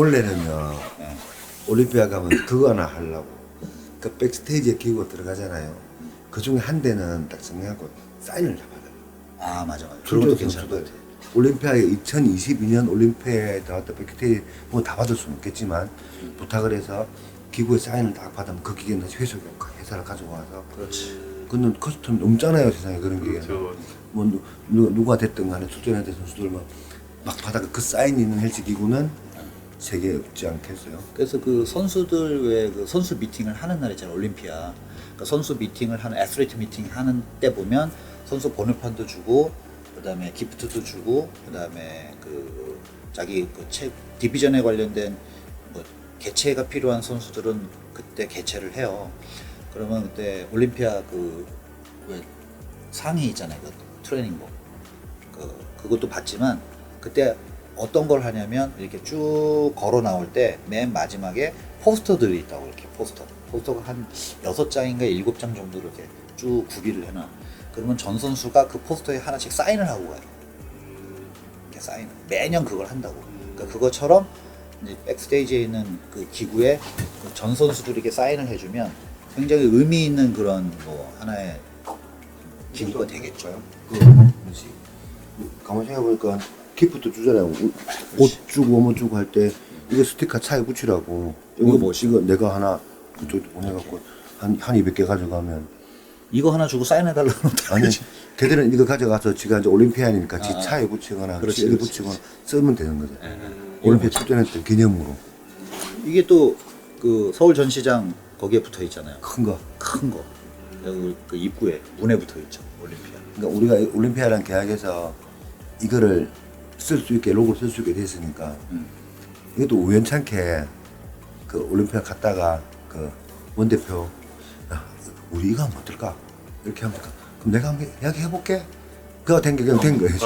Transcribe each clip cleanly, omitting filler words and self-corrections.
원래는요 올림피아 가면 그거 하나 하려고 그 백스테이지에 기구가 들어가잖아요. 그 중에 한 대는 딱 정해갖고 사인을 잡아요. 아 맞아. 그런 것도 괜찮은 것 같아. 올림피아에 2022년 올림피아에 나왔던 백스테이지 뭐 다 받을 수는 없겠지만 부탁을 해서 기구에 사인을 딱 받으면 그 기계는 다시 회사를 가지고 와서 그렇지. 그건 커스텀 넘잖아요 세상에 그런 게. 그렇죠. 뭐 누가 됐든 간에 출전했던 선수들 막 받아가 그 사인 있는 헬스 기구는 세계에 없지 않겠어요? 그래서 그 선수들 왜 그 선수 미팅을 하는 날 있잖아 올림피아. 그러니까 선수 미팅을 하는 애슬리트 미팅 하는 때 보면 선수 번호판도 주고 그다음에 기프트도 주고 그다음에 그 자기 그 책 디비전에 관련된 뭐 개체가 필요한 선수들은 그때 개체를 해요. 그러면 그때 올림피아 그 왜 상의 있잖아요. 그 트레이닝복. 그것도 받지만 그때 어떤 걸 하냐면 이렇게 쭉 걸어 나올 때 맨 마지막에 포스터들이 있다고 이렇게 포스터가 한 6장인가 7장 정도 이렇게 쭉 구비를 해놔. 그러면 전 선수가 그 포스터에 하나씩 사인을 하고 가요. 이렇게 사인. 매년 그걸 한다고. 그러니까 그것처럼 이제 백스테이지에 있는 그 기구에 그 전 선수들에게 사인을 해주면 굉장히 의미 있는 그런 뭐 하나의 기구가 되겠죠. 그 뭐지? 가만 생각해보니까 기프트 주잖아요. 옷 주고 뭐 주고 할 때 이거 스티커 차에 붙이라고. 이거 뭐 이거 내가 하나 그쪽 보내갖고 한 200개 가져가면 이거 하나 주고 사인해달라고 아니 걔들은 이거 가져가서 지가 이제 올림피아니까 지 아, 차에 붙이거나 그렇지, 여기 그렇지. 붙이거나 쓰면 되는 거죠. 올림피아 출전했던 기념으로 이게 또 그 서울 전시장 거기에 붙어 있잖아요. 큰 거. 큰 거. 여기 그 입구에 문에 붙어 있죠. 올림피아. 그러니까 우리가 올림피아랑 계약해서 이거를 쓸 수 있게 로고를 쓸 수 있게 됐으니까 이것도 우연찮게 그 올림피아 갔다가 그 원대표 야, 우리 이거 하면 어떨까 이렇게 하면 될까 그럼 내가 한번 이야기해볼게 그거 된 게 그냥 된 거예요.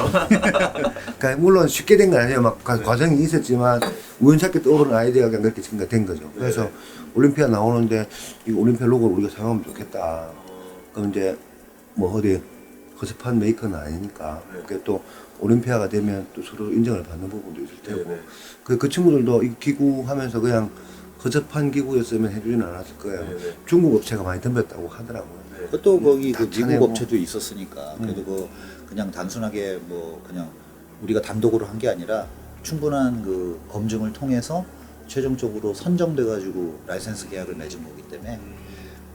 그러니까 물론 쉽게 된 건 아니에요. 막 과정이 있었지만 우연찮게 떠오르는 아이디어가 그냥 그렇게 된 거죠. 그래서 올림피아 나오는데 이 올림피아 로고를 우리가 사용하면 좋겠다. 그럼 이제 뭐 어디 허접한 메이커는 아니니까 그게 또 올림피아가 되면 또 서로 인정을 받는 부분도 있을 테고 그 친구들도 이 기구 하면서 그냥 허접한 기구였으면 해주지는 않았을 거예요. 중국 업체가 많이 덤볐다고 하더라고요. 그것도 거기 다 그 미국 차내고. 업체도 있었으니까 그래도 그 그냥 단순하게 뭐 그냥 우리가 단독으로 한 게 아니라 충분한 그 검증을 통해서 최종적으로 선정돼 가지고 라이센스 계약을 맺은 거기 때문에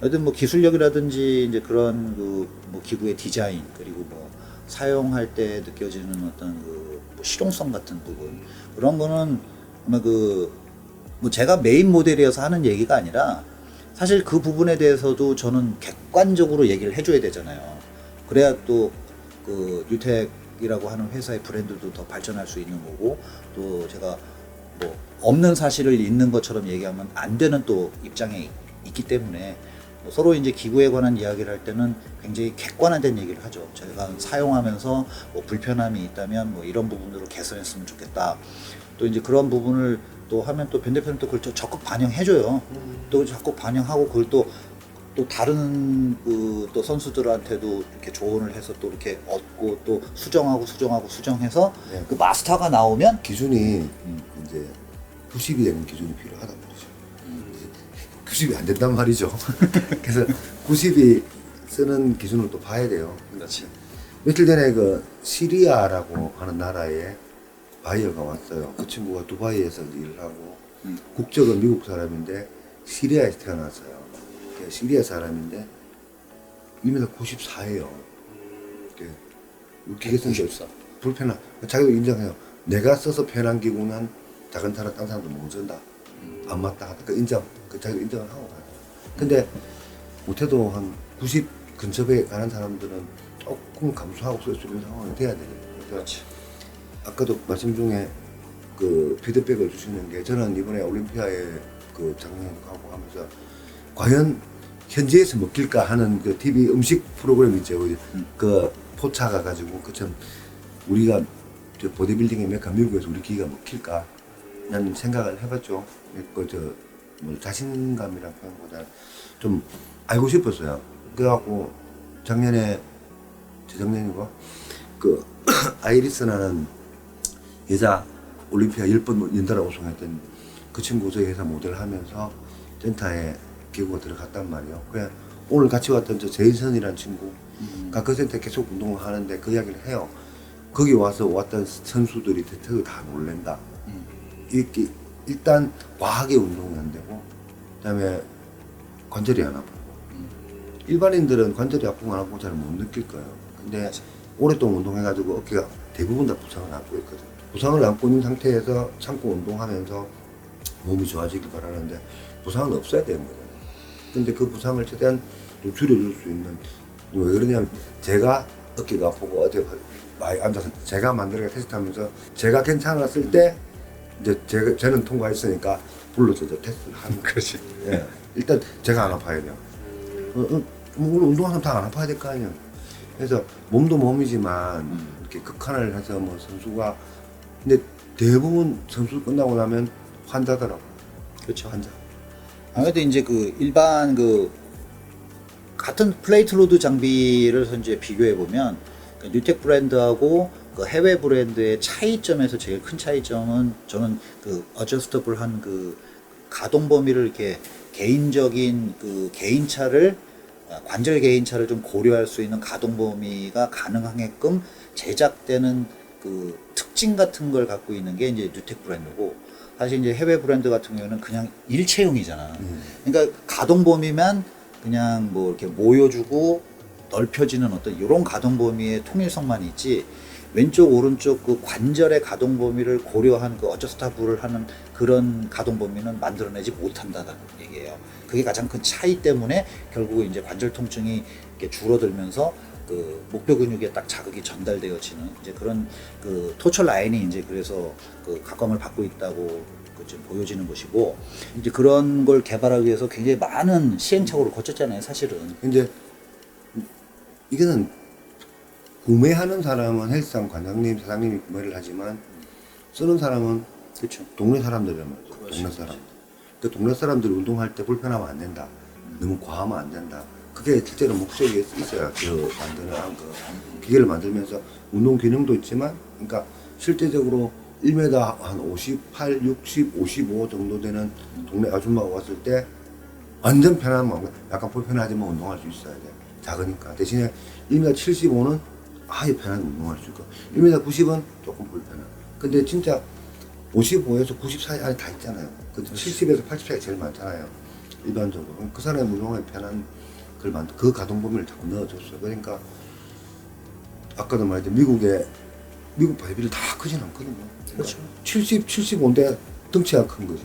하여튼 뭐 기술력이라든지 이제 그런 그 뭐 기구의 디자인 그리고 뭐 사용할 때 느껴지는 어떤 그뭐 실용성 같은 부분 그런 거는 아마 그 뭐 제가 메인 모델이어서 하는 얘기가 아니라 사실 그 부분에 대해서도 저는 객관적으로 얘기를 해줘야 되잖아요. 그래야 또 그 뉴텍이라고 하는 회사의 브랜드도 더 발전할 수 있는 거고 또 제가 뭐 없는 사실을 있는 것처럼 얘기하면 안 되는 또 입장에 있기 때문에 뭐 서로 이제 기구에 관한 이야기를 할 때는 굉장히 객관화된 얘기를 하죠. 제가 사용하면서 뭐 불편함이 있다면 뭐 이런 부분으로 개선했으면 좋겠다. 또 이제 그런 부분을 또 하면 또 변 대표는 또 그걸 또 적극 반영해줘요. 또 적극 반영하고 그걸 또 다른 그 또 선수들한테도 이렇게 조언을 해서 또 이렇게 얻고 또 수정해서 네. 그 마스터가 나오면 기준이 이제 90이 되는 기준이 필요하단 말이죠. 90이 안 된단 말이죠. 그래서 90이 쓰는 기준을 또 봐야 돼요. 그렇지. 며칠 전에 그 시리아라고 하는 나라에 바이어가 왔어요. 그 친구가 두바이에서 일을 하고 국적은 미국 사람인데 시리아에서 태어났어요. 시리아 사람인데 1m 94예요. 웃기겠어요. 94. 불편한. 자기도 인정해요. 내가 써서 편한 기구는 작은 사람, 딴 사람도 못 쓴다. 안 맞다 하다. 그 인정. 그 자기도 인정을 하고 가요. 근데 못해도 한 90 근처에 가는 사람들은 조금 감수하고 쓸 수 있는 상황이 돼야 되거든요. 그렇지. 아까도 말씀 중에 그 피드백을 주시는 게 저는 이번에 올림피아에 그 작년에 가고 하면서 과연 현지에서 먹힐까 하는 그 TV 음식 프로그램 있죠. 그 포차가 가지고 그처럼 우리가 저 보디빌딩의 메카 미국에서 우리 기가 먹힐까 라는 생각을 해봤죠. 뭐 자신감이란 표현보다 좀 알고 싶었어요. 그래갖고 작년에 재작년이고 그 아이리스라는 여자 올림피아 10번 연달아 우승했던 그 친구 저희 회사 모델 하면서 센터에 기구가 들어갔단 말이에요. 그냥 오늘 같이 왔던 저 제이선이라는 친구가 그 센터에 계속 운동을 하는데 그 이야기를 해요. 거기 와서 왔던 선수들이 대체로 다 놀랜다. 이렇게 일단 과하게 운동이 안 되고 그다음에 관절이 안 아프고 일반인들은 관절이 아프고 안 아프고 잘 못 느낄 거예요. 근데 맞아. 오랫동안 운동해가지고 어깨가 대부분 다 부상을 안고 있거든. 부상을 안고 있는 상태에서 참고 운동하면서 몸이 좋아지길 바라는데 부상은 없어야 되는 거잖아요. 근데 그 부상을 최대한 좀 줄여줄 수 있는 왜 그러냐면 제가 어깨가 아프고 어디 많이 앉아서 제가 만들게 테스트하면서 제가 괜찮았을 때 이제 저는 통과했으니까 불러서 저 테스트를 하는 거예요. 그렇지. 예. 일단 제가 안 아파야 돼요. 물론 운동하면 다 안 아파야 될 거 아니에요. 그래서 몸도 몸이지만 이렇게 극한을 해서 뭐 선수가 근데 대부분 선수 끝나고 나면 환자더라고. 그렇죠. 환자. 아무래도 이제 그 일반 그 같은 플레이트 로드 장비를 이제 비교해 보면 그 뉴텍 브랜드하고 그 해외 브랜드의 차이점에서 제일 큰 차이점은 저는 그 어저스터블한 그 가동 범위를 이렇게 개인적인 그 개인차를 관절 개인차를 좀 고려할 수 있는 가동 범위가 가능하게끔 제작되는 그 특징 같은 걸 갖고 있는 게 이제 뉴텍 브랜드고 사실 이제 해외 브랜드 같은 경우는 그냥 일체형이잖아. 그러니까 가동 범위만 그냥 뭐 이렇게 모여주고 넓혀지는 어떤 이런 가동 범위의 통일성만 있지 왼쪽 오른쪽 그 관절의 가동 범위를 고려한 그 어저스타블을 하는 그런 가동 범위는 만들어내지 못한다는 얘기예요. 그게 가장 큰 차이 때문에 결국 이제 관절 통증이 이렇게 줄어들면서 그 목표 근육에 딱 자극이 전달되어지는 이제 그런 그 토처 라인이 이제 그래서 그 각광을 받고 있다고 그 지금 보여지는 것이고 이제 그런 걸 개발하기 위해서 굉장히 많은 시행착오를 거쳤잖아요, 사실은. 근데 이거는 구매하는 사람은 헬스장 관장님, 사장님이 구매를 하지만 쓰는 사람은 그렇죠. 동네 사람들이란 말이죠. 그렇지, 동네 그렇지. 사람. 그 동네 사람들이 운동할 때 불편하면 안 된다. 너무 과하면 안 된다. 그게 실제로 목적이 있어야 그 만드는 그 기계를 만들면서 운동 기능도 있지만, 그러니까 실제적으로 1m 한 58, 60, 55 정도 되는 동네 아줌마가 왔을 때 완전 편한 마음, 약간 불편하지만 운동할 수 있어야 돼. 작으니까. 대신에 1m 75는 아예 편하게 운동할 수 있고, 1m 90은 조금 불편한. 근데 진짜 55에서 90 사이 안에 다 있잖아요. 근데 70에서 80 사이 제일 많잖아요. 일반적으로. 그 사람의 운동에 편한 걸 만들, 그 가동 범위를 자꾸 넣어줬어요. 그러니까, 아까도 말했듯이 미국 바이비를 다 크진 않거든요. 그렇죠. 70, 75인데 덩치가 큰 거지.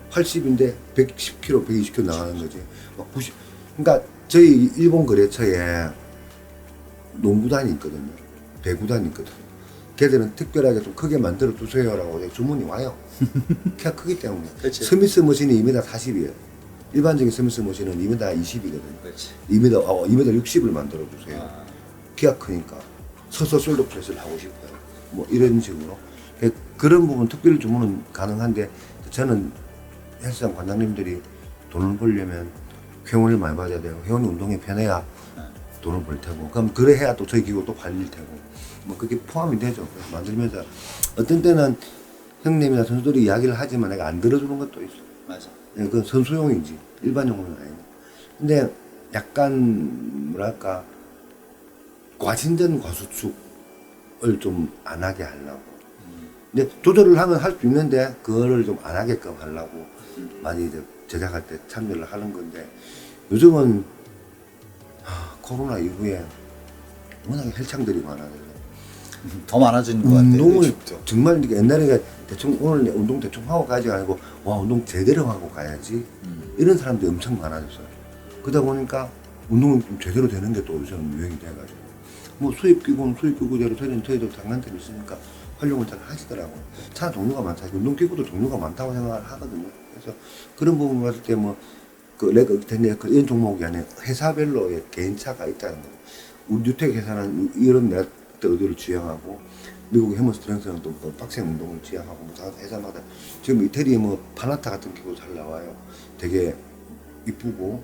80인데 110kg, 120kg 나가는 거지. 막 90. 그러니까 저희 일본 거래처에 농구단이 있거든요. 배구단이 있거든요. 걔들은 특별하게 좀 크게 만들어 주세요라고 주문이 와요. 키가 크기 때문에. 그치. 스미스 머신이 2m 40이에요. 일반적인 스미스 머신은 2m 20이거든요. 그렇지. 2m 60을 만들어 주세요. 아. 키가 크니까. 서서 숄더 프레스를 하고 싶어요. 뭐 이런 식으로. 그런 부분 특별 주문은 가능한데 저는 헬스장 관장님들이 돈을 벌려면 회원을 많이 받아야 돼요. 회원이 운동이 편해야 돈을 벌 테고, 그럼 그래 해야 또 저희 기구 또 팔릴 테고, 뭐 그게 포함이 되죠. 그래서 만들면서 어떤 때는 형님이나 선수들이 이야기를 하지만 내가 안 들어주는 것도 있어. 맞아. 그건 선수용이지 일반용은 아니고. 근데 약간 뭐랄까 과신전 과수축을 좀 안 하게 하려고. 근데 조절을 하면 할 수 있는데 그거를 좀 안 하게끔 하려고 많이 이제 제작할 때 참여를 하는 건데 요즘은 코로나 이후에 워낙에 헬창들이 많아서 더 많아진 것 같아요. 운동을 요즘도. 정말 이렇게 옛날에 대충 오늘 운동 대충 하고 가야지 아니고 와 운동 제대로 하고 가야지 이런 사람들이 엄청 많아졌어요. 그러다 보니까 운동은 좀 제대로 되는 게 또 요즘 유행이 돼가지고 뭐 수입기구대로 저희도 장난점이 있으니까 활용을 잘 하시더라고요. 차 종류가 많다. 운동기구도 종류가 많다고 생각을 하거든요. 그래서 그런 부분 봤을 때 뭐 그 레그 텐니스 이런 종목이 아니라 회사별로의 개인차가 있다는 거예요. 우리 뉴텍 회사는 이런 메थ드를 지향하고 미국 해머스트렝스는 또 빡센 운동을 지향하고 뭐 다 회사마다 지금 이태리에 뭐 파나타 같은 기구 잘 나와요. 되게 이쁘고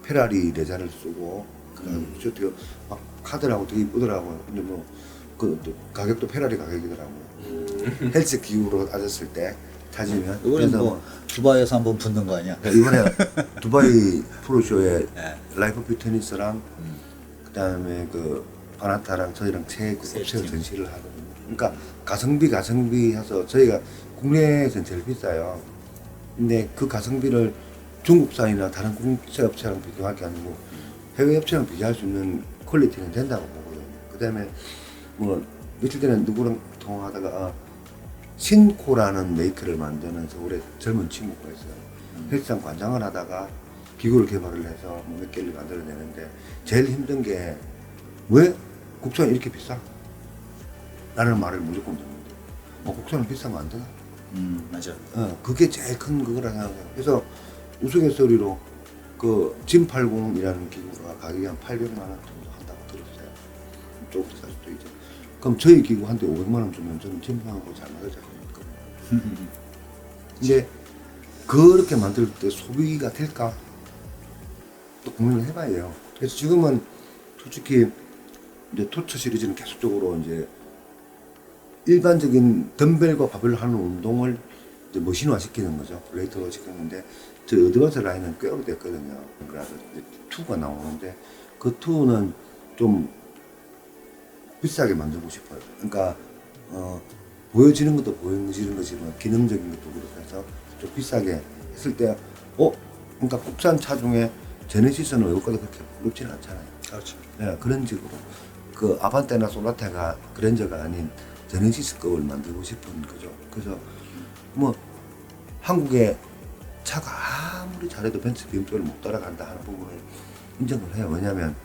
페라리 레자를 쓰고 그다음에 막 카드라고 되게 이쁘더라고요. 근데 뭐 그 가격도 페라리 가격이더라고요. 헬스 기구로 따졌을 때 찾으면. 이번엔 그래서 뭐 두바이에서 한번 붙는 거 아니야? 이번에 두바이 프로쇼에 네. 라이프 피트니스랑 그다음에 그 바나타랑 저희랑 세 그 세 업체가 팀. 전시를 하거든요. 그러니까 가성비 해서 저희가 국내에서는 제일 비싸요. 근데 그 가성비를 중국산이나 다른 국제 업체랑 비교할 게 아니고 해외 업체랑 비교할 수 있는 퀄리티는 된다고 보거든요. 그다음에 뭐 며칠 전에 누구랑 통화하다가 신코라는 메이커를 만드는 서울의 젊은 친구가 있어요. 헬스장 관장을 하다가 기구를 개발을 해서 뭐 몇 개를 만들어내는데 제일 힘든 게 왜 국산이 이렇게 비싸? 라는 말을 무조건 듣는데 국산은 비싸면 안 되나? 맞아. 그게 제일 큰 그거라 생각해요. 그래서 우스갯소리로 그 짐80이라는 기구가 가격이 한 800만 원 정도 한다고 들었어요. 조금 더 쌀 수도 있죠. 그럼 저희 기구 한 대 500만 원 주면 저는 짐판하고 잘 맞을 자신 있거든요. 이제 그렇게 만들 때 소비가 될까? 또 고민을 해봐야 돼요. 그래서 지금은 솔직히 이제 토처 시리즈는 계속적으로 이제 일반적인 덤벨과 바벨로 하는 운동을 이제 머신화 시키는 거죠. 레이터로 시켰는데 저 어드밴스 라인은 꽤 오래됐거든요. 그래서 이제 2가 나오는데 그 2는 좀 비싸게 만들고 싶어요. 그러니까 보여지는 것도 보여지는 거지만 기능적인 것도 그렇고 해서 좀 비싸게 했을 때 그러니까 국산 차 중에 제네시스는 외국가도 그렇게 어렵지는 않잖아요. 그렇죠. 네, 그런 식으로 그 아반떼나 소나타가 그랜저가 아닌 제네시스급을 만들고 싶은 거죠. 그래서 뭐 한국의 차가 아무리 잘해도 벤츠 BMW를 못 따라간다 하는 부분을 인정을 해요. 왜냐하면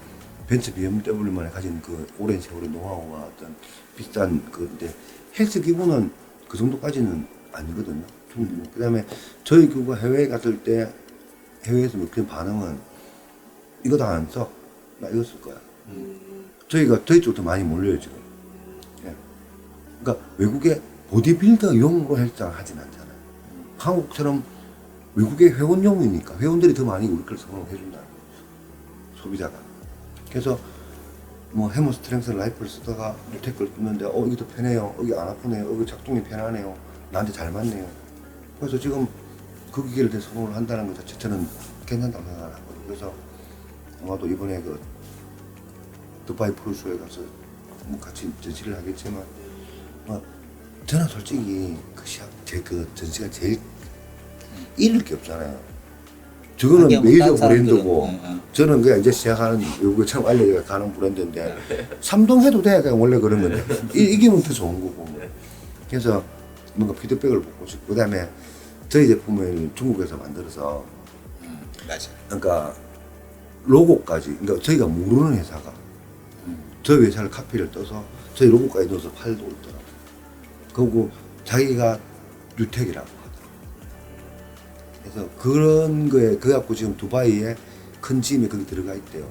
벤츠 BMW만이 가진 그 오랜 세월의 노하우와 어떤 비싼 그인데 헬스 기구는 그 정도까지는 아니거든요. 충분히. 그다음에 저희 기구가 해외에 갔을 때 해외에서 느낀 반응은 이거 다 안 써. 나 이거 쓸 거야. 저희가 저희 쪽도 많이 몰려요 지금. 예. 그러니까 외국의 보디빌더용으로 헬스장을 하진 않잖아요. 한국처럼 외국의 회원용이니까 회원들이 더 많이 우리 걸 선호해 준다는 거죠. 소비자가. 그래서 뭐 해머 스트렝스 라이프를 쓰다가 뉴테크를 끊는데 이게 더 편해요. 여기 안 아프네요. 여기 작동이 편하네요. 나한테 잘 맞네요. 그래서 지금 그 기계를 대 선호를 한다는 것 자체는 괜찮다고 생각하거든요. 그래서 아마도 이번에 그 두바이 프로쇼에 가서 뭐 같이 전시를 하겠지만 저는 솔직히 그 전시가 제일 잃을 게 없잖아요. 저거는 하긴 뭐 메이저 다른 브랜드고 사람들은, 저는 그냥 이제 시작하는 외국에 처음 알려져 가는 브랜드인데 삼동해도 돼. 그냥 원래 그런 건데 이기면 더 좋은 거고. 그래서 뭔가 피드백을 받고 싶고 그다음에 저희 제품을 중국에서 만들어서 맞아. 그러니까 로고까지 그러니까 저희가 모르는 회사가 저희 회사를 카피를 떠서 저희 로고까지 넣어서 팔고 있더라고요. 그리고 자기가 뉴텍이라고 하더라고요. 그래서 그런 거에 그래갖고 지금 두바이에 큰 짐이 거기 들어가 있대요.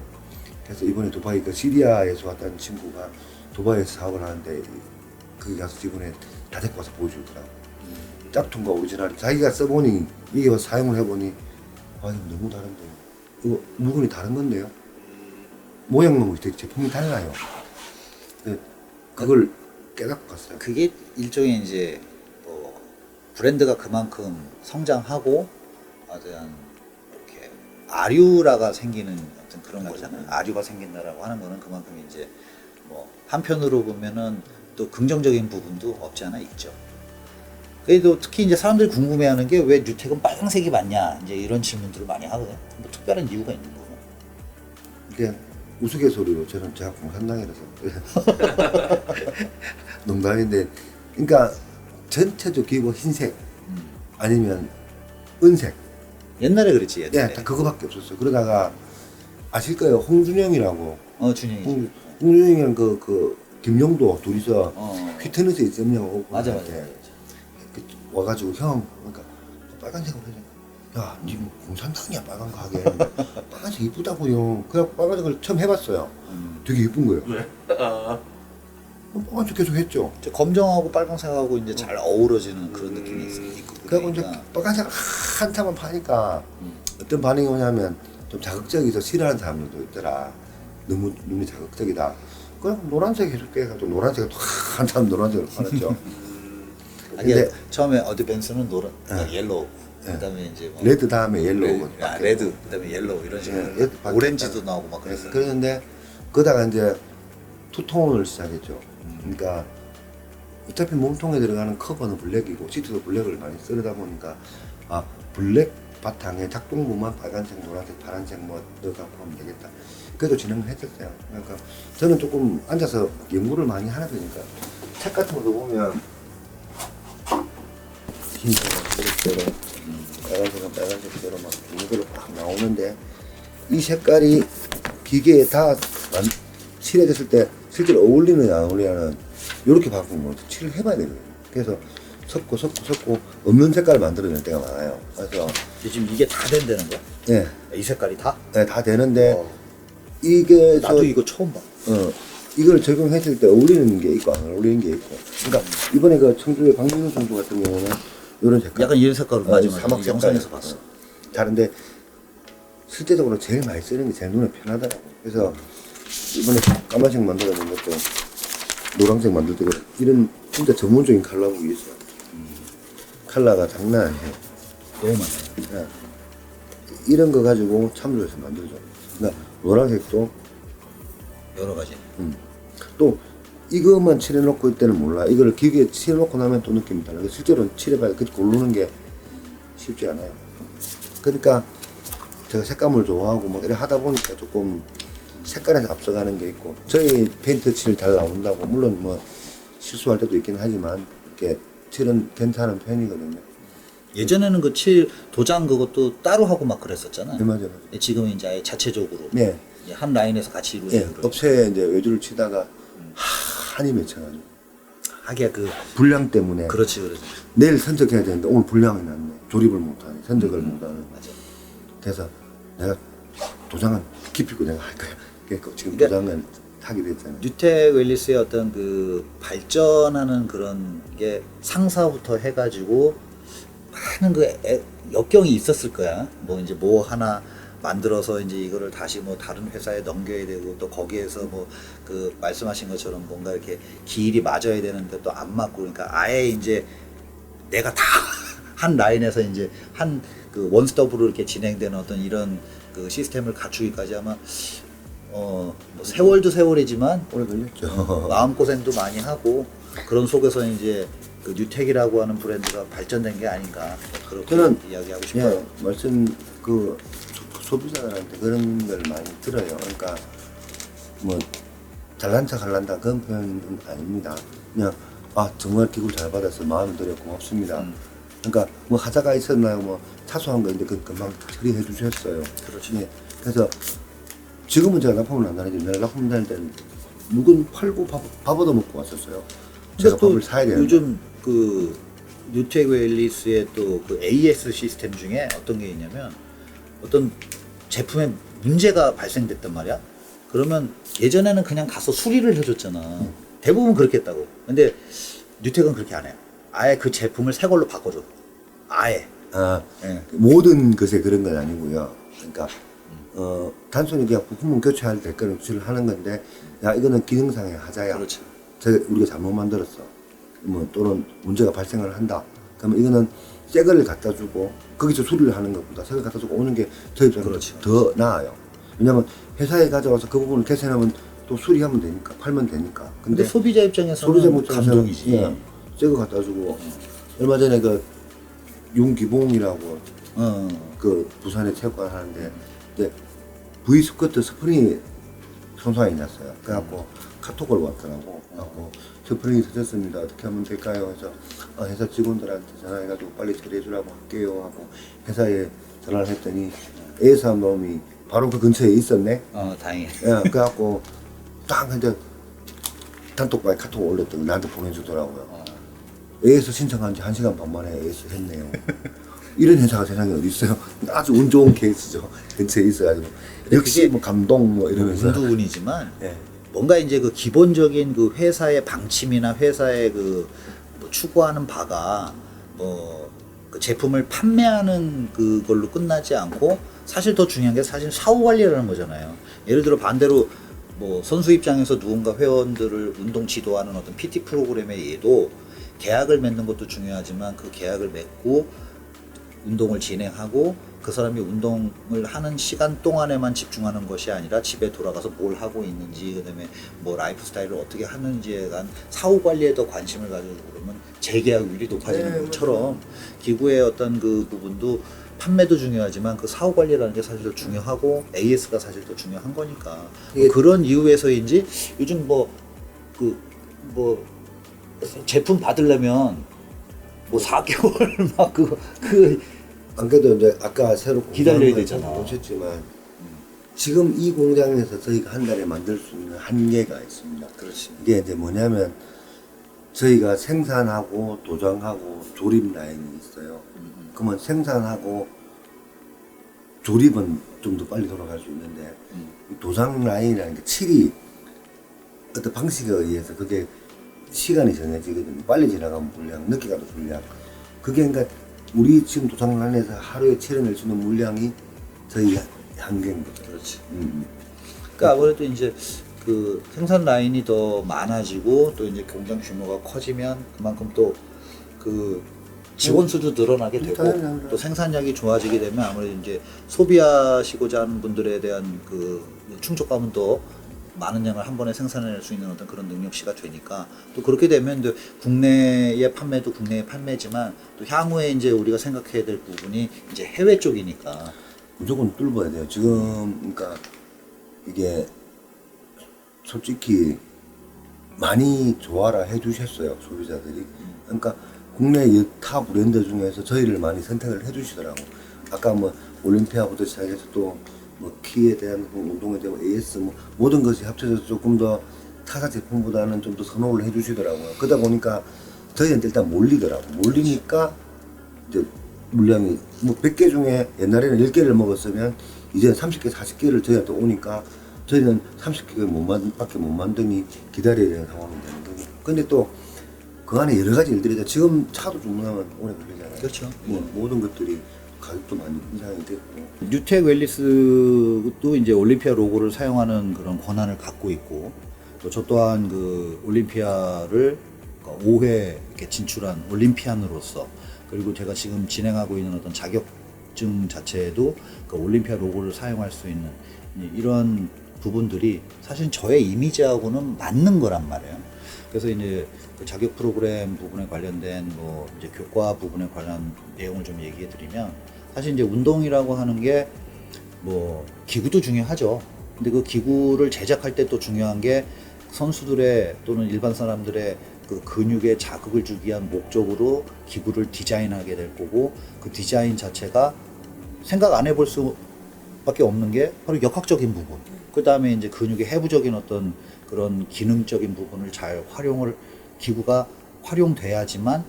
그래서 이번에 두바이 그 시리아에서 왔다는 친구가 두바이에서 사업을 하는데 거기 가서 이번에 다 데리고 와서 보여주더라고요. 짝퉁과 오리지널 자기가 써보니 이게 사용을 해보니 이거 너무 다른데요. 이거 물건이 다른 건데요. 모양만 되게 제품이 달라요. 그걸 깨닫고 갔어요. 그게 일종의 이제 뭐 브랜드가 그만큼 성장하고 어떤 이렇게 아류라가 생기는 어떤 그런 거잖아요. 아류가 생긴다라고 하는 거는 그만큼 이제 뭐 한편으로 보면은 또 긍정적인 부분도 없지 않아 있죠. 그래도 특히 이제 사람들이 궁금해하는 게 왜 뉴텍은 빨간색이 맞냐 이제 이런 질문들을 많이 하거든요. 뭐 특별한 이유가 있는 거고. 이게 우스갯소리로 저는 제가 공산당이라서 농담인데 그러니까 전체적 기구 흰색 아니면 은색 옛날에 그랬지 옛날에. 다 그거밖에 없었어요. 그러다가 아실 거예요. 홍준영이라고 준영이지. 홍준영이랑 그 김용도 둘이서 피트니스에 피트니스에 있으면 맞아. 와가지고 형 그러니까 빨간색으로 해줘. 야, 니 뭐 공산당이야 빨간 거 하게. 빨간색 이쁘다고요. 그래갖고 빨간색을 처음 해봤어요. 되게 이쁜 거예요. 빨간색 계속 했죠. 저 검정하고 빨간색하고 이제 잘 어우러지는 그런 느낌이 있고. 그래갖고 이제 빨간색 한참만 파니까 어떤 반응이 오냐면 좀 자극적이서 싫어하는 사람들도 있더라. 너무 눈이 자극적이다. 그럼 노란색 계속 깨가지고 노란색을 한참 노란색으로 팔았죠. 근데 처음에 어드밴스는 노란, 옐로우, 그다음에 이제 뭐 레드 다음에 옐로우. 레드, 그다음에 옐로우 이런 식으로 예, 오렌지도 나오고 막 그랬어요. 그랬는데 그러다가 이제 투톤을 시작했죠. 그러니까 어차피 몸통에 들어가는 커버는 블랙이고 시트도 블랙을 많이 쓰다 보니까 아 블랙 바탕에 작동부만 빨간색, 노란색, 파란색 뭐 넣어갖고 하면 되겠다. 그래도 진행을 했었어요. 그러니까 저는 조금 앉아서 연구를 많이 하다 보니까 책 같은 것도 보면 흰색은 흰색대로 빨간색은 빨간색대로 막 이대로 막 나오는데 이 색깔이 기계에 다 칠해졌을 때 실제로 어울리느냐 안 어울리냐는 이렇게 바꾸는 거 칠을 해봐야 되거든요. 그래서 섞고 없는 색깔을 만들어낼 때가 많아요. 그래서 지금 이게 다 된다는 거야? 예, 이 색깔이 다? 네, 다 되는데 어. 이게 나도 이거 처음 봐. 이걸 적용했을 때 어울리는 게 있고 안 어울리는 게 있고. 그러니까 이번에 그 청주의 박민우 선수 같은 경우는 이런 색깔. 약간 이런 색깔로 맞아. 사막 색깔. 영상에서 봤어. 다른데 실제적으로 제일 많이 쓰는 게 제일 눈에 편하더라고. 그래서 이번에 까만색 만들어낸 것도 노란색 만들 때 이런 진짜 전문적인 컬러북이 있어요. 컬러가 장난 아니에요. 너무 많아요. 예. 이런 거 가지고 참조해서 만들죠. 그러니까 노란색도 여러 가지. 또 이것만 칠해놓고 이때는 몰라. 이걸 기계에 칠해놓고 나면 또 느낌이 달라요. 실제로는 칠해봐야 그 고르는 게 쉽지 않아요. 그러니까 제가 색감을 좋아하고 뭐 이래 하다 보니까 조금 색깔에서 앞서가는 게 있고 저희 페인트 칠 잘 나온다고 물론 뭐 실수할 때도 있긴 하지만 이렇게 칠은 괜찮은 편이거든요. 예전에는 그 칠 도장 그것도 따로 하고 막 그랬었잖아. 네, 맞아요. 지금은 이제 아예 자체적으로 네. 이제 한 라인에서 같이 예, 이루어지고. 업체에 이제 외주를 치다가 한이 맺혀가지고 하기야 그 불량 때문에 그렇지. 내일 선적해야 되는데 오늘 불량이 났네. 조립을 못하니 선적을 못하는. 맞아. 그래서 내가 도장은 기필코 내가 할 거야. 그러니까 지금 그러니까 도장은 하게 됐잖아요. 뉴텍 웰리스의 어떤 그 발전하는 그런 게 상사부터 해가지고 많은 그 역경이 있었을 거야. 뭐 이제 뭐 하나 만들어서 이제 이거를 다시 뭐 다른 회사에 넘겨야 되고 또 거기에서 뭐 그 말씀하신 것처럼 뭔가 이렇게 기일이 맞아야 되는데 또 안 맞고 그러니까 아예 이제 내가 다 한 라인에서 이제 한 그 원스톱으로 이렇게 진행되는 어떤 이런 그 시스템을 갖추기까지 아마 뭐 세월도 세월이지만 오래 걸렸죠. 마음고생도 많이 하고 그런 속에서 이제 그 뉴텍이라고 하는 브랜드가 발전된 게 아닌가 그렇게 저는 이야기하고 싶어요. 예, 말씀 그 소비자들한테 그런 걸 많이 들어요. 그러니까 뭐 잘난 척 할란다 그런 표현은 아닙니다. 그냥 아 정말 기술 잘 받아서 마음이 들여 고맙습니다. 그러니까 뭐 하자가 있었나요? 뭐 사소한 거인데 그 금방 처리해 주셨어요. 그렇죠. 예, 그래서 지금은 제가 납품을 안 다니지만 내가 납품 다닐 때는 묵은 팔고 밥 얻어 먹고 왔었어요. 제가 근데 또 밥을 사야 되는데. 요즘 그 뉴텍 웰리스의 또 그 AS 시스템 중에 어떤 게 있냐면 어떤 제품에 문제가 발생됐단 말이야. 그러면 예전에는 그냥 가서 수리를 해줬잖아. 대부분 그렇게 했다고. 근데 뉴텍은 그렇게 안 해요. 아예 그 제품을 새 걸로 바꿔줘. 아예. 아, 예. 모든 것에 그런 건 아니고요. 그러니까 단순히 그냥 부품만 교체할 때 그런 수리를 하는 건데, 야 이거는 기능상의 하자야. 그렇죠. 우리가 잘못 만들었어. 뭐 또는 문제가 발생을 한다. 그러면 이거는 새 거를 갖다 주고 거기서 수리를 하는 것보다 새 걸 갖다 주고 오는 게 저희 입장에서 그렇죠. 더 나아요. 왜냐면 회사에 가져와서 그 부분을 개선하면 또 수리하면 되니까 팔면 되니까. 근데 소비자 입장에서는 소비자 입장에서는 감동이지. 예, 새거 갖다 주고 얼마 전에 그 윤기봉이라고 그 부산에 체육관 하는데 근데 V 스커트 스프링이 손상이 났어요. 그래갖고 카톡을 왔더라고. 그래갖고 스프링이 터졌습니다. 어떻게 하면 될까요? 그래서 회사 직원들한테 전화해가지고 빨리 처리해주라고 할게요 하고 회사에 전화를 했더니 A사 놈이 바로 그 근처에 있었네. 다행히. 예, 그래갖고 딱 이제 단톡방에 카톡 올렸더니 나한테 보내주더라고요. A에서 신청한 지 1시간 반 만에 A에서 했네요. 이런 회사가 세상에 어디 있어요? 아주 운 좋은 케이스죠. 근처에 있어가지고 역시 그게 뭐 감동 뭐 이러면서. 운두운이지만 예. 뭔가 이제 그 기본적인 그 회사의 방침이나 회사의 그뭐 추구하는 바가 뭐 그 제품을 판매하는 그걸로 끝나지 않고 사실 더 중요한 게 사실 사후 관리라는 거잖아요. 예를 들어 반대로 뭐 선수 입장에서 누군가 회원들을 운동 지도하는 어떤 PT 프로그램에 얘도 계약을 맺는 것도 중요하지만 그 계약을 맺고 운동을 진행하고 그 사람이 운동을 하는 시간 동안에만 집중하는 것이 아니라 집에 돌아가서 뭘 하고 있는지, 그다음에 뭐 라이프 스타일을 어떻게 하는지에 대한 사후 관리에 더 관심을 가지고 그러면 재계약률이 높아지는 네, 것처럼 기구의 어떤 그 부분도 판매도 중요하지만 그 사후 관리라는 게 사실 더 중요하고 AS가 사실 더 중요한 거니까 이게- 그런 이유에서인지 요즘 제품 받으려면 뭐 4개월 막 안 그래도 이제 아까 새로 기다려야 공장을 되잖아. 오셨지만 지금 이 공장에서 저희가 한 달에 만들 수 있는 한계가 있습니다. 그렇지. 이게 이제 뭐냐면 저희가 생산하고 도장하고 조립 라인이 있어요. 그러면 생산하고 조립은 좀 더 빨리 돌아갈 수 있는데 이 도장 라인이라는 게 칠이 어떤 방식에 의해서 그게 시간이 정해지거든요. 빨리 지나가면 불량, 늦게 가도 불량. 그게 그러니까 우리 지금 도장 라인에서 하루에 칠해낼 수 있는 물량이 저희 한계인 거죠. 그렇지. 음. 그러니까 아무래도 이제 그 생산 라인이 더 많아지고 또 이제 공장 규모가 커지면 그만큼 또 그 직원 수도 늘어나게 되고 당연하죠. 또 생산량이 좋아지게 되면 아무래도 이제 소비하시고자 하는 분들에 대한 그 충족감은 더 많은 양을 한 번에 생산해낼 수 있는 어떤 그런 능력치가 되니까 또 그렇게 되면 또 국내의 판매도 국내의 판매지만 또 향후에 이제 우리가 생각해야 될 부분이 이제 해외 쪽이니까 무조건 뚫어야 돼요. 지금 그러니까 이게 솔직히 많이 좋아라 해주셨어요, 소비자들이. 그러니까 국내 타 브랜드 중에서 저희를 많이 선택을 해주시더라고. 아까 뭐 올림피아부터 시작해서 또 뭐 키에 대한 운동에 대한 AS 뭐 모든 것이 합쳐져서 조금 더 타사 제품보다는 좀 더 선호를 해주시더라고요. 그러다 보니까 저희한테 일단 몰리더라고. 몰리니까 이제 물량이 뭐 100개 중에 옛날에는 10개를 먹었으면 이제 30개, 40개를 저희한테 오니까 저희는 30개 밖에 못 만드니 기다려야 되는 상황이 되는 거죠. 근데 또 그 안에 여러 가지 일들이 있다. 지금 차도 주문하면 오래 걸리잖아요. 그렇죠. 뭐 모든 것들이 가격도 많이 인상이 됐고. 뉴텍 웰리스도 이제 올림피아 로고를 사용하는 그런 권한을 갖고 있고 또 저 또한 그 올림피아를 5회 이렇게 진출한 올림피안으로서 그리고 제가 지금 진행하고 있는 어떤 자격증 자체에도 그 올림피아 로고를 사용할 수 있는 이런 부분들이 사실 저의 이미지하고는 맞는 거란 말이에요. 그래서 이제 그 자격 프로그램 부분에 관련된 뭐 이제 교과 부분에 관한 내용을 좀 얘기해 드리면 사실 이제 운동이라고 하는 게 뭐 기구도 중요하죠. 근데 그 기구를 제작할 때 또 중요한 게 선수들의 또는 일반 사람들의 그 근육에 자극을 주기 위한 목적으로 기구를 디자인하게 될 거고 그 디자인 자체가 생각 안 해볼 수밖에 없는 게 바로 역학적인 부분. 그 다음에 이제 근육의 해부적인 어떤 그런 기능적인 부분을 잘 기구가 활용돼야지만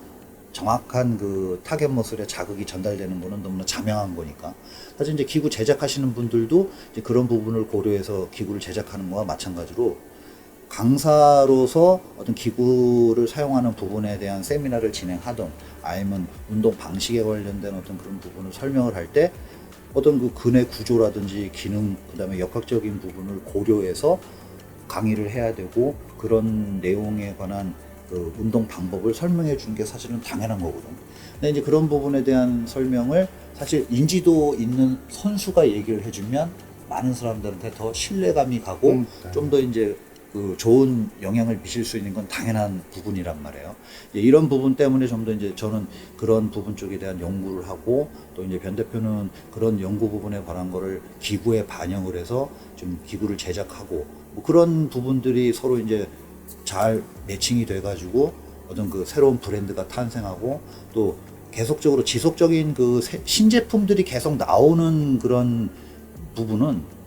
정확한 그 타겟 머슬에 자극이 전달되는 거는 너무나 자명한 거니까. 사실 이제 기구 제작하시는 분들도 이제 그런 부분을 고려해서 기구를 제작하는 거와 마찬가지로 강사로서 어떤 기구를 사용하는 부분에 대한 세미나를 진행하던 아니면 운동 방식에 관련된 어떤 그런 부분을 설명을 할 때 어떤 그 근의 구조라든지 기능, 그 다음에 역학적인 부분을 고려해서 강의를 해야 되고 그런 내용에 관한 그 운동 방법을 설명해 주는 게 사실은 당연한 거거든. 근데 이제 그런 부분에 대한 설명을 사실 인지도 있는 선수가 얘기를 해주면 많은 사람들한테 더 신뢰감이 가고 좀 더 이제 그 좋은 영향을 미칠 수 있는 건 당연한 부분이란 말이에요. 이런 부분 때문에 좀 더 이제 저는 그런 부분 쪽에 대한 연구를 하고 또 이제 변 대표는 그런 연구 부분에 관한 거를 기구에 반영을 해서 좀 기구를 제작하고 뭐 그런 부분들이 서로 이제 잘 매칭이 돼가지고 어떤 그 새로운 브랜드가 탄생하고 또 계속적으로 지속적인 그 신제품들이 계속 나오는 그런 부분은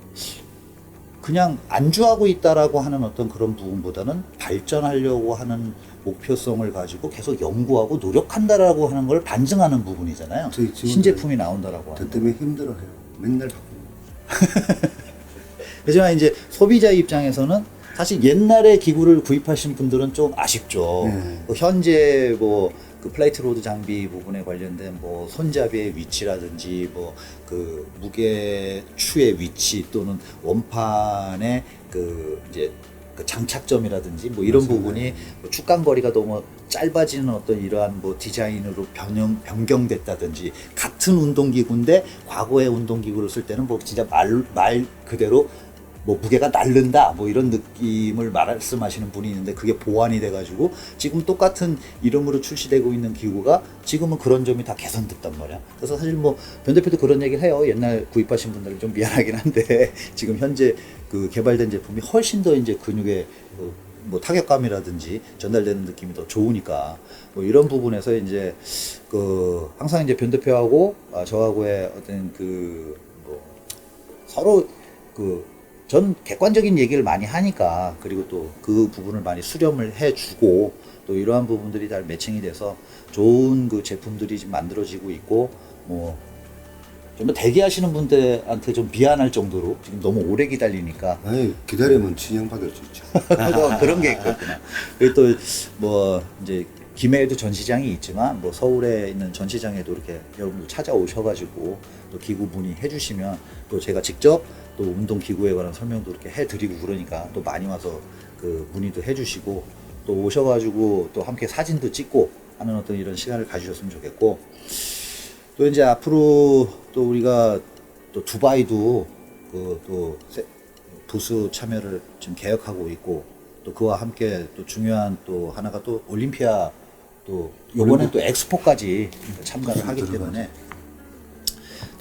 그냥 안주하고 있다라고 하는 어떤 그런 부분보다는 발전하려고 하는 목표성을 가지고 계속 연구하고 노력한다라고 하는 걸 반증하는 부분이잖아요. 신제품이 나온다라고 하는. 저 때문에 힘들어해요. 맨날 바꾸고. 하지만 이제 소비자 입장에서는 사실 옛날에 기구를 구입하신 분들은 좀 아쉽죠. 현재 뭐 그 플레이트 로드 장비 부분에 관련된 뭐 손잡이의 위치라든지 뭐 그 무게 추의 위치 또는 원판의 그 이제 그 장착점이라든지 뭐 이런 부분이 뭐 축간거리가 너무 짧아지는 어떤 이러한 뭐 디자인으로 변경됐다든지 같은 운동기구인데 과거의 운동기구를 쓸 때는 뭐 진짜 말 그대로 뭐 무게가 날른다 뭐 이런 느낌을 말씀하시는 분이 있는데 그게 보완이 돼가지고 지금 똑같은 이름으로 출시되고 있는 기구가 지금은 그런 점이 다 개선됐단 말이야. 그래서 사실 뭐 변 대표도 그런 얘기를 해요. 옛날 구입하신 분들은 좀 미안하긴 한데 지금 현재 그 개발된 제품이 훨씬 더 이제 근육에 뭐 타격감이라든지 전달되는 느낌이 더 좋으니까 뭐 이런 부분에서 이제 그 항상 이제 변 대표하고 저하고의 어떤 그 뭐 서로 그 전 객관적인 얘기를 많이 하니까 그리고 또 그 부분을 많이 수렴을 해주고 또 이러한 부분들이 잘 매칭이 돼서 좋은 그 제품들이 지금 만들어지고 있고 뭐 좀 더 대기하시는 분들한테 좀 미안할 정도로 지금 너무 오래 기다리니까 아니 기다리면 친형받을 수 있죠. 그런 게 있거든요. 그리고 또 뭐 이제 김해에도 전시장이 있지만 뭐 서울에 있는 전시장에도 이렇게 여러분들 찾아오셔가지고 또 기구 문의해 주시면 또 제가 직접 또 운동 기구에 관한 설명도 이렇게 해드리고 그러니까 또 많이 와서 그 문의도 해주시고 또 오셔가지고 또 함께 사진도 찍고 하는 어떤 이런 시간을 가지셨으면 좋겠고 또 이제 앞으로 또 우리가 또 두바이도 그 또 부스 참여를 지금 계획하고 있고 또 그와 함께 또 중요한 또 하나가 또 올림피아 또 요번에 또 엑스포까지 참가를 하기 때문에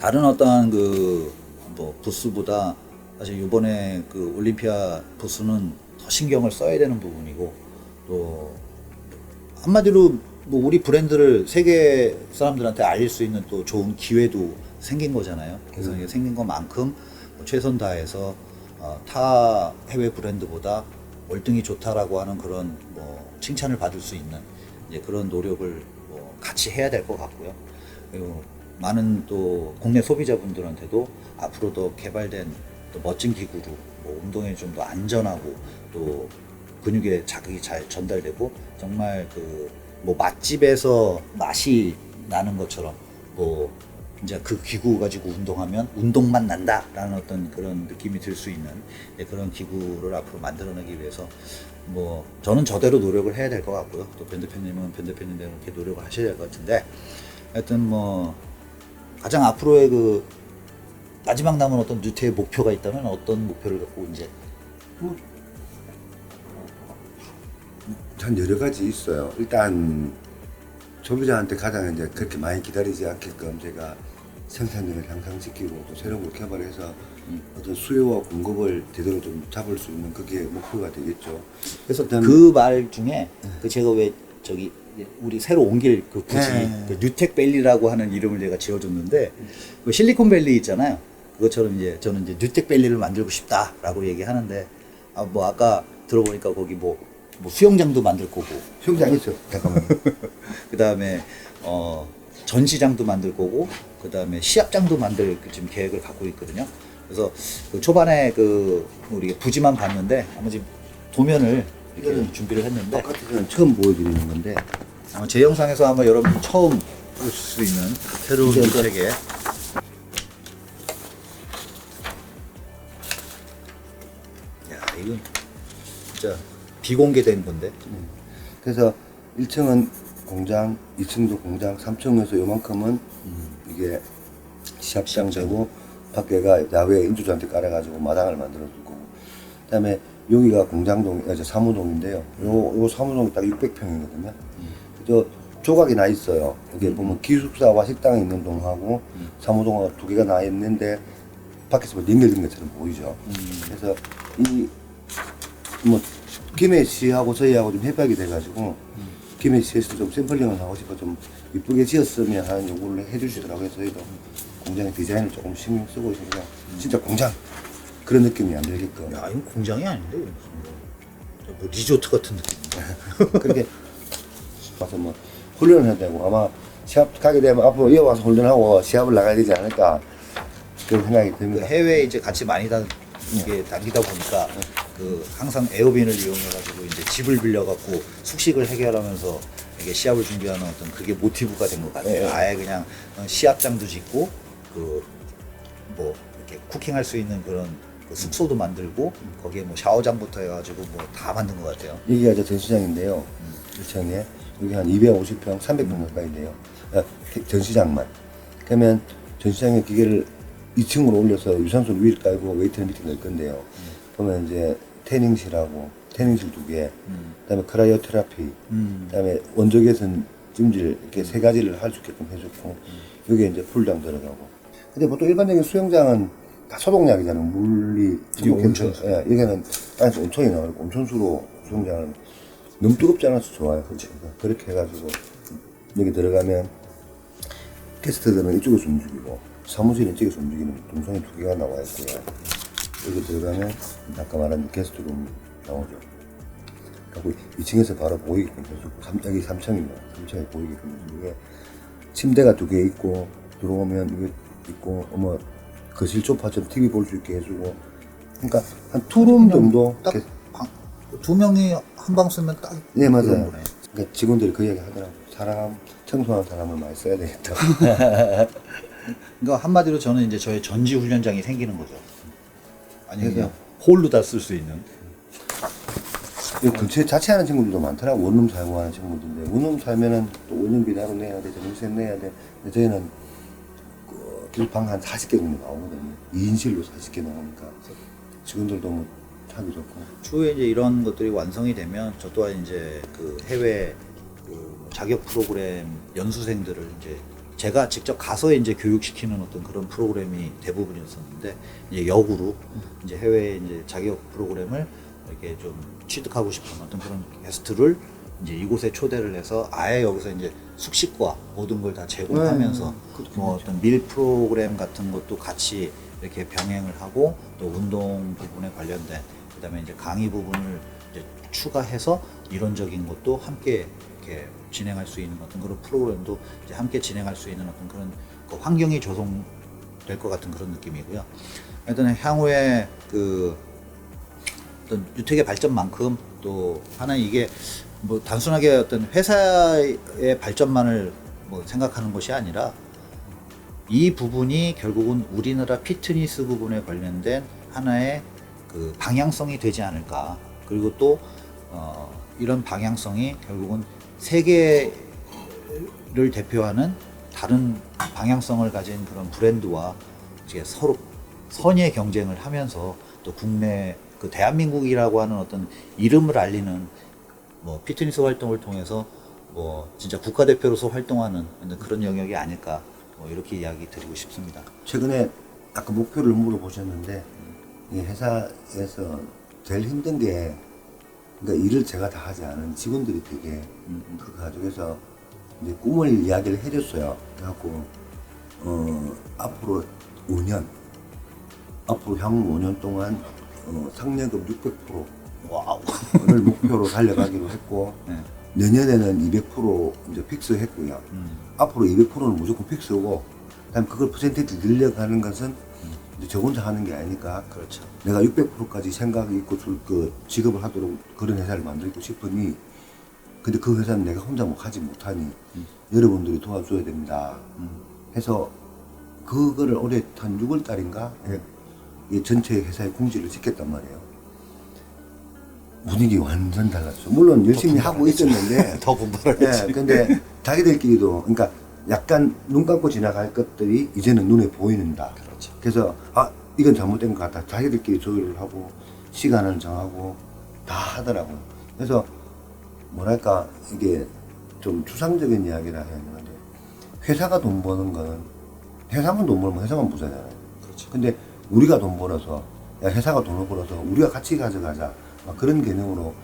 다른 어떠한 그 뭐 부스보다 사실 요번에 그 올림피아 부스는 더 신경을 써야 되는 부분이고 또 한마디로 뭐 우리 브랜드를 세계 사람들한테 알릴 수 있는 또 좋은 기회도 생긴 거잖아요. 그래서 이게 생긴 것만큼 뭐 최선 다해서 타 해외 브랜드보다 월등히 좋다라고 하는 그런 뭐 칭찬을 받을 수 있는 이제 그런 노력을 뭐 같이 해야 될 것 같고요. 그리고 많은 또 국내 소비자분들한테도 앞으로 더 개발된 또 멋진 기구로 뭐 운동에 좀 더 안전하고 또 근육에 자극이 잘 전달되고 정말 그 뭐 맛집에서 맛이 나는 것처럼 뭐 이제 그 기구 가지고 운동하면 운동만 난다라는 어떤 그런 느낌이 들 수 있는 그런 기구를 앞으로 만들어내기 위해서 뭐 저는 저대로 노력을 해야 될 것 같고요. 또 변 대표님은 변 대표님대로 이렇게 노력을 하셔야 될 것 같은데 하여튼 뭐 가장 앞으로의 그 마지막 남은 어떤 뉴트의 목표가 있다면 어떤 목표를 갖고 이제 전 여러 가지 있어요. 일단 소비자한테 가장 이제 그렇게 많이 기다리지 않게끔 제가 생산량을 향상시키고 또 새로운 걸 개발해서 어떤 수요와 공급을 제대로 좀 잡을 수 있는 그게 목표가 되겠죠. 그래서 그 말 중에 그 제가 왜 저기 우리 새로 옮길 그 부지 그 뉴텍밸리라고 하는 이름을 내가 지어줬는데 그 실리콘밸리 있잖아요. 그것처럼 이제 저는 이제 뉴텍밸리를 만들고 싶다라고 얘기하는데 뭐 아까 들어보니까 거기 뭐 수영장도 만들 거고 수영장 있어. 잠깐만. 그 다음에 전시장도 만들 거고 그 다음에 시합장도 만들 지금 계획을 갖고 있거든요. 그래서 그 초반에 그 우리 부지만 봤는데 아마 지금 도면을 이렇게 준비를 했는데 바깥에서는 처음 보여드리는 건데 제 영상에서 아마 여러분 처음 볼 수 있는 새로운 책에 야 이건 진짜 비공개된 건데 그래서 1층은 공장, 2층도 공장, 3층에서 요만큼은 이게 시합장 되고 밖에가 야외 인조잔디 깔아가지고 마당을 만들어 줄 거고 그다음에 여기가 공장동, 사무동인데요. 요 사무동이 딱 600평이거든요. 저 조각이 나 있어요. 여기 보면 기숙사와 식당이 있는 동하고 사무동하고 두 개가 나 있는데 밖에서 뭐 링겔링 것처럼 보이죠. 그래서 이 뭐 김해시하고 저희하고 좀 협약이 돼가지고 김해시에서 좀 샘플링을 하고 싶어 좀 이쁘게 지었으면 하는 요구를 해주시더라고요. 저희도 공장의 디자인을 조금 신경 쓰고 있어서 그냥 진짜 공장 그런 느낌이 안 들게끔. 야 이건 공장이 아닌데 뭐 리조트 같은 느낌. 그렇게 와서 뭐 훈련을 해야 되고 아마 시합 가게 되면 앞으로 이어와서 훈련하고 시합을 나가야 되지 않을까 그런 생각이 듭니다. 해외에 이제 같이 많이 이게 다니다 보니까 그 항상 에어빈을 이용해가지고 이제 집을 빌려갖고 숙식을 해결하면서 이게 시합을 준비하는 어떤 그게 모티브가 된 것 같아요. 아예 그냥 시합장도 짓고 그 뭐 이렇게 쿠킹할 수 있는 그런 그 숙소도 만들고 거기에 뭐 샤워장부터 해가지고 뭐 다 만든 것 같아요. 여기가 저 전시장인데요. 1층에 여기 한 250평, 300평 가까이 돼요. 전시장만. 그러면 전시장에 기계를 2층으로 올려서 유산소를 위에 깔고 웨이트를 밑에 넣을 건데요. 보면 이제 태닝실하고 태닝실 2개, 그다음에 크라이오 테라피, 그다음에 원조 개선 찜질 이렇게 3가지를 할 수 있게끔 해줬고 여기에 이제 풀장 들어가고. 근데 보통 일반적인 수영장은 다 소독약이잖아요. 물이 온천수. 예, 여기는 땅에서 온천이 나오고 온천수로 수영장은 너무 뜨겁지 않아서 좋아요. 그렇죠. 그렇게 해가지고 여기 들어가면 게스트들은 이쪽에서 움직이고 사무실은 이쪽에서 움직이는 동선이 2개가 나와 있고요. 여기 들어가면 아까 말한 게스트룸 나오죠. 그리고 2층에서 바로 보이게끔 해주고 여기 3층입니다. 3층에 보이게끔 해주고 이게 침대가 2개 있고 들어오면 이게 있고 뭐 거실 소파처럼 TV 볼 수 있게 해주고 그러니까 한 투룸 정도 딱 2명이 한 방 쓰면 딱. 네 맞아요. 그런 거네. 그러니까 직원들이 그 얘기 하더라고. 사람 청소하는 사람을 많이 써야 되겠다. 그러니까 한마디로 저는 이제 저의 전지 훈련장이 생기는 거죠. 아니 그냥 그래서- 홀로 다 쓸 수 있는. 여기 근처에 자취하는 친구들도 많더라고. 원룸 살고 하는 친구들인데 원룸 살면은 또 원룸비 따로 내야 돼, 전세 내야 돼. 근데 저희는 방 한 40개 정도 나오거든요. 2인실로 40개 나오니까 직원들도 뭐 하기 좋고. 추후에 이제 이런 것들이 완성이 되면 저 또한 이제 그 해외 그 자격 프로그램 연수생들을 이제 제가 직접 가서 이제 교육시키는 어떤 그런 프로그램이 대부분이었었는데 이제 역으로 이제 해외 이제 자격 프로그램을 이렇게 좀 취득하고 싶은 어떤 그런 게스트를 이제 이곳에 초대를 해서 아예 여기서 이제 숙식과 모든 걸 다 제공하면서 뭐 어떤 밀 프로그램 같은 것도 같이 이렇게 병행을 하고 또 운동 부분에 관련된 그다음에 이제 강의 부분을 이제 추가해서 이론적인 것도 함께 이렇게 진행할 수 있는 어떤 그런 프로그램도 이제 함께 진행할 수 있는 어떤 그런 그 환경이 조성될 것 같은 그런 느낌이고요. 하여튼 향후에 그 어떤 유택의 발전만큼 또 하나 이게 뭐 단순하게 어떤 회사의 발전만을 뭐 생각하는 것이 아니라 이 부분이 결국은 우리나라 피트니스 부분에 관련된 하나의 그 방향성이 되지 않을까. 그리고 또 이런 방향성이 결국은 세계를 대표하는 다른 방향성을 가진 그런 브랜드와 이제 서로 선의의 경쟁을 하면서 또 국내 그 대한민국이라고 하는 어떤 이름을 알리는 뭐 피트니스 활동을 통해서 뭐 진짜 국가대표로서 활동하는 그런 영역이 아닐까 뭐 이렇게 이야기 드리고 싶습니다. 최근에 아까 목표를 물어보셨는데 이 회사에서 제일 힘든 게 그러니까 일을 제가 다 하지 않은 직원들이 되게 그 가족에서 이제 꿈을 이야기를 해줬어요. 그래갖고 앞으로 5년 앞으로 향후 5년 동안 상여금 600%를 목표로 달려가기로 했고 네. 내년에는 200% 이제 픽스했고요. 앞으로 200%는 무조건 픽스고 그다음 그걸 퍼센테이지 늘려가는 것은 이제 저 혼자 하는 게 아니니까 그렇죠. 내가 600%까지 생각이 있고 그 직업을 하도록 그런 회사를 만들고 싶으니 근데 그 회사는 내가 혼자 뭐 하지 못하니 여러분들이 도와줘야 됩니다. 해서 그거를 올해 한 6월 달인가 이 전체 회사의 공지를 시켰단 말이에요. 분위기 완전 달랐어. 물론 열심히 하고 있었는데 더 분발을 했지. 예, 근데 자기들끼리도 그러니까 약간 눈 감고 지나갈 것들이 이제는 눈에 보이는다. 그렇죠. 그래서 이건 잘못된 것 같다. 자기들끼리 조율을 하고 시간을 정하고 다 하더라고요. 그래서 뭐랄까 이게 좀 추상적인 이야기라 해야 되는데 회사가 돈 버는 거는 회사만 돈 벌면 회사만 부자잖아요. 그렇죠. 근데 우리가 돈 벌어서 야, 회사가 돈을 벌어서 우리가 같이 가져가자 막 그런 개념으로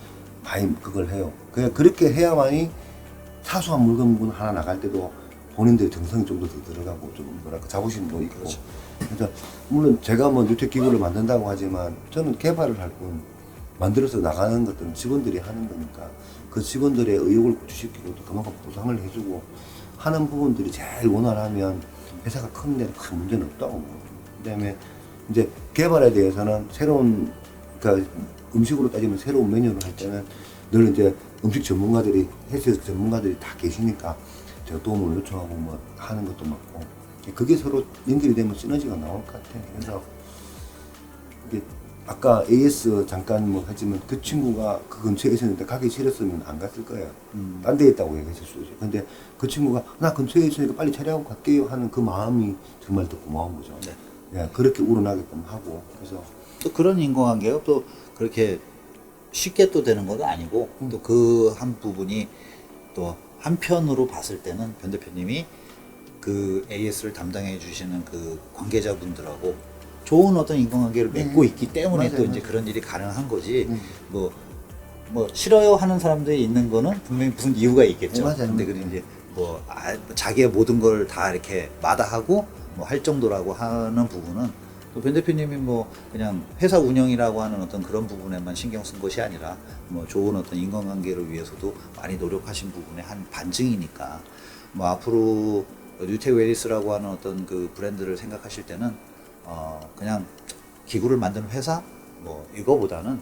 많이 그걸 해요. 그냥 그렇게 해야만이 사소한 물건 하나 나갈 때도 본인들의 정성이 좀 더 들어가고 좀 뭐랄까 자부심도 있고. 그렇죠. 그래서 물론 제가 뭐 뉴텍 기구를 만든다고 하지만 저는 개발을 할 뿐 만들어서 나가는 것들은 직원들이 하는 거니까 그 직원들의 의욕을 고취시키고 또 그만큼 보상을 해주고 하는 부분들이 제일 원활하면 회사가 큰 데는 큰 문제는 없다고. 그다음에 이제 개발에 대해서는 새로운 그러니까 음식으로 따지면 새로운 메뉴를 할 때는 늘 이제 음식 전문가들이 헬스 전문가들이 다 계시니까 제가 도움을 요청하고 뭐 하는 것도 맞고 그게 서로 연결이 되면 시너지가 나올 것 같아요. 그래서 이게 아까 AS 잠깐 뭐 하지만 그 친구가 그 근처에 있었는데 가기 싫었으면 안 갔을 거예요. 딴 데 있다고 얘기했을 수 있어요. 근데 그 친구가 나 근처에 있으니까 빨리 차량하고 갈게요 하는 그 마음이 정말 더 고마운 거죠. 네. 예, 그렇게 우러나게끔 하고 그래서 또 그런 인공관계가 또 그렇게 쉽게 또 되는 건 아니고 또 그 한 부분이 또 한편으로 봤을 때는 변 대표님이 그 AS를 담당해 주시는 그 관계자분들하고 좋은 어떤 인간관계를 맺고 있기 때문에 맞아요, 또 이제 맞아요. 그런 일이 가능한 거지. 뭐 싫어요 하는 사람들이 있는 거는 분명히 무슨 이유가 있겠죠. 맞아요. 근데 그 이제 자기의 모든 걸 다 이렇게 마다하고 뭐 할 정도라고 하는 부분은 또 변 대표님이 뭐 그냥 회사 운영이라고 하는 어떤 그런 부분에만 신경 쓴 것이 아니라 뭐 좋은 어떤 인간관계를 위해서도 많이 노력하신 부분의 한 반증이니까 뭐 앞으로 뉴테웨리스라고 하는 어떤 그 브랜드를 생각하실 때는 그냥 기구를 만드는 회사 뭐 이거보다는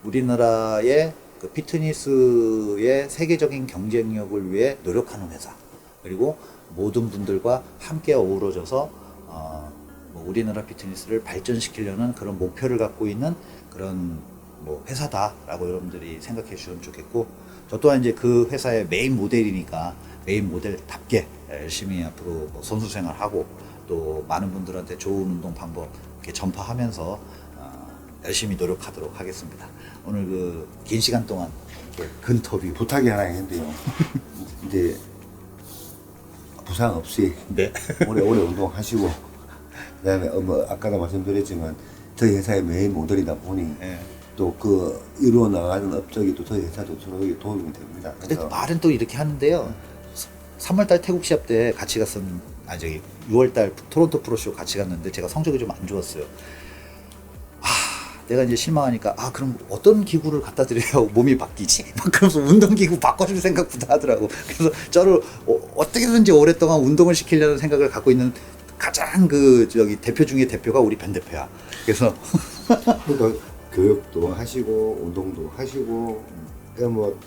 우리나라의 그 피트니스의 세계적인 경쟁력을 위해 노력하는 회사, 그리고 모든 분들과 함께 어우러져서 뭐 우리나라 피트니스를 발전시키려는 그런 목표를 갖고 있는 그런 뭐 회사다라고 여러분들이 생각해 주시면 좋겠고, 저 또한 이제 그 회사의 메인 모델이니까 메인 모델답게 열심히 앞으로 뭐 선수 생활하고 또 많은 분들한테 좋은 운동 방법 이렇게 전파하면서 열심히 노력하도록 하겠습니다. 오늘 그 긴 시간 동안 이렇게 근터뷰 부탁이 하나 있는데요. 이제 부상 없이 네. 오래 운동하시고 그다음에 뭐 아까도 말씀드렸지만 저희 회사의 메인 모델이다 보니 네. 또 그 이루어 나가는 업적이 또 저희 회사도 서로 도움이 됩니다. 근데 그래서 말은 또 이렇게 하는데요. 3월달 태국 시합 때 같이 갔었는, 저기 6월달 토론토 프로쇼 같이 갔는데 제가 성적이 좀 안 좋았어요. 내가 이제 실망하니까 그럼 어떤 기구를 갖다 드려야 몸이 바뀌지? 막 그러면서 운동기구 바꿔줄 생각부터 하더라고. 그래서 저를 어떻게든지 오랫동안 운동을 시키려는 생각을 갖고 있는 가장 그 저기 대표 중에 대표가 우리 변 대표야. 그래서 그러니까 교육도 하시고 운동도 하시고 그러니까 뭐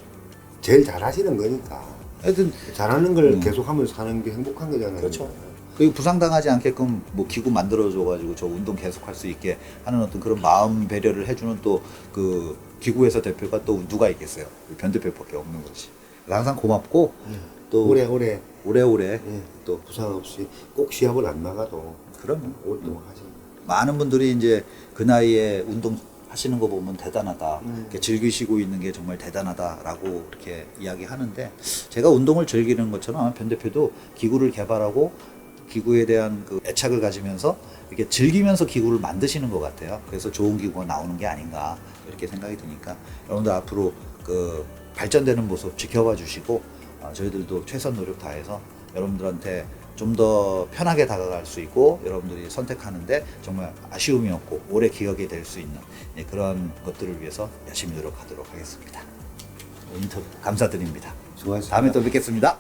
제일 잘하시는 거니까 하여튼 잘하는 걸 계속하면서 사는 게 행복한 거잖아요. 그렇죠. 그리고 부상당하지 않게끔 뭐 기구 만들어줘가지고 저 운동 계속할 수 있게 하는 어떤 그런 마음 배려를 해주는 또 그 기구회사 대표가 또 누가 있겠어요. 변 대표밖에 없는 거지. 그래서 항상 고맙고 또 오래오래 또 부상 없이 꼭 시합을 안 나가도 그러면 오랫동안 하시는 많은 분들이 이제 그 나이에 운동 하시는 거 보면 대단하다. 이렇게 즐기시고 있는 게 정말 대단하다라고 이렇게 이야기하는데, 제가 운동을 즐기는 것처럼 변 대표도 기구를 개발하고 기구에 대한 그 애착을 가지면서 이렇게 즐기면서 기구를 만드시는 것 같아요. 그래서 좋은 기구가 나오는 게 아닌가 이렇게 생각이 드니까 여러분들 앞으로 그 발전되는 모습 지켜봐 주시고 저희들도 최선 노력 다해서 여러분들한테 좀 더 편하게 다가갈 수 있고 여러분들이 선택하는데 정말 아쉬움이 없고 오래 기억이 될 수 있는 그런 것들을 위해서 열심히 노력하도록 하겠습니다. 인터뷰 감사드립니다. 수고하셨습니다. 다음에 또 뵙겠습니다.